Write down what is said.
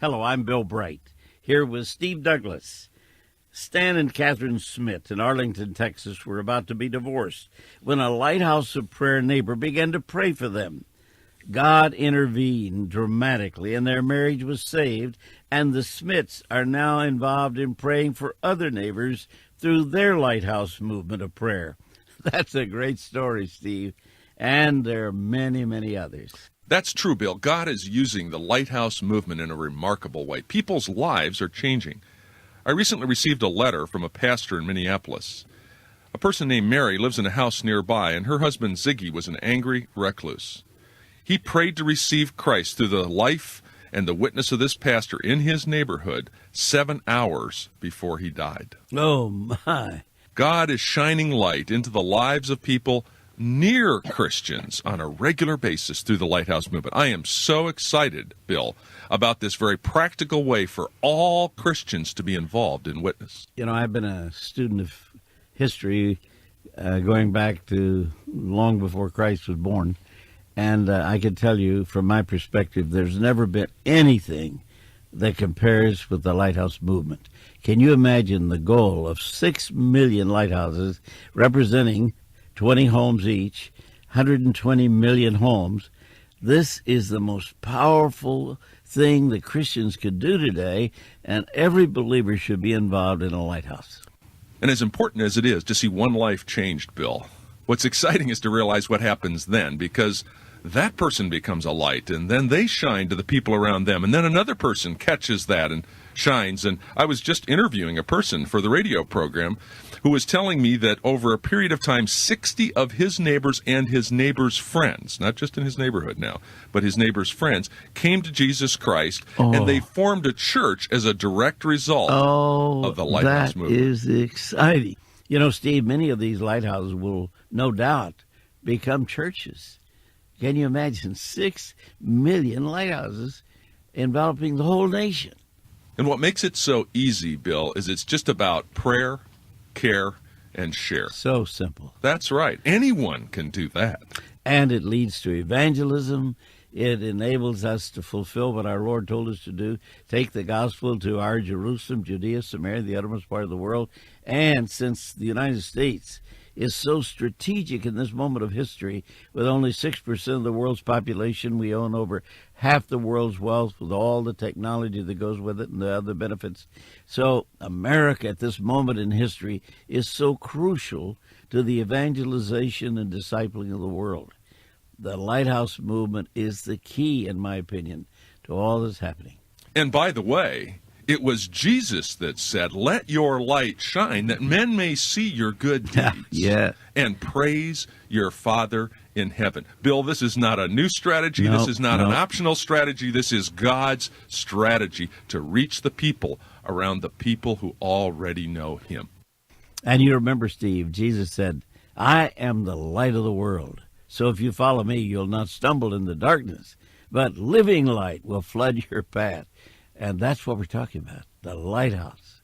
Hello, I'm Bill Bright, here with Steve Douglas. Stan and Catherine Smith in Arlington, Texas, were about to be divorced when a Lighthouse of Prayer neighbor began to pray for them. God intervened dramatically, and their marriage was saved, and the Smiths are now involved in praying for other neighbors through their Lighthouse movement of prayer. That's a great story, Steve, and there are many, many others. That's true, Bill. God is using the Lighthouse movement in a remarkable way. People's lives are changing. I recently received a letter from a pastor in Minneapolis. A person named Mary lives in a house nearby, and her husband Ziggy was an angry recluse. He prayed to receive Christ through the life and the witness of this pastor in his neighborhood 7 hours before he died. Oh, my. God is shining light into the lives of people near Christians on a regular basis through the Lighthouse movement. I am so excited, Bill, about this very practical way for all Christians to be involved in witness. You know, I've been a student of history going back to long before Christ was born, and I can tell you from my perspective, there's never been anything that compares with the Lighthouse movement. Can you imagine the goal of 6 million lighthouses representing 20 homes each, 120 million homes? This is the most powerful thing that Christians could do today, and every believer should be involved in a lighthouse. And as important as it is to see one life changed, Bill, what's exciting is to realize what happens then, because that person becomes a light, and then they shine to the people around them, and then another person catches that and shines. And I was just interviewing a person for the radio program who was telling me that over a period of time, 60 of his neighbors and his neighbors' friends, not just in his neighborhood now, but his neighbors' friends, came to Jesus Christ, and they formed a church as a direct result of the Lighthouse movement. That is exciting. You know, Steve, many of these lighthouses will no doubt become churches. Can you imagine 6 million lighthouses enveloping the whole nation? And what makes it so easy, Bill, is it's just about prayer, care, and share. So simple. That's right. Anyone can do that. And it leads to evangelism. It enables us to fulfill what our Lord told us to do, take the gospel to our Jerusalem, Judea, Samaria, the uttermost part of the world. And since the United States is so strategic in this moment of history, with only 6% of the world's population, we own over half the world's wealth with all the technology that goes with it and the other benefits. So America at this moment in history is so crucial to the evangelization and discipling of the world. The Lighthouse movement is the key, in my opinion, to all that's happening. And by the way, it was Jesus that said, "Let your light shine, that men may see your good deeds and praise your Father in heaven." Bill, this is not a new strategy. This is not an optional strategy. This is God's strategy to reach the people around the people who already know him. And you remember, Steve, Jesus said, "I am the light of the world. So if you follow me, you'll not stumble in the darkness, but living light will flood your path." And that's what we're talking about, the lighthouse.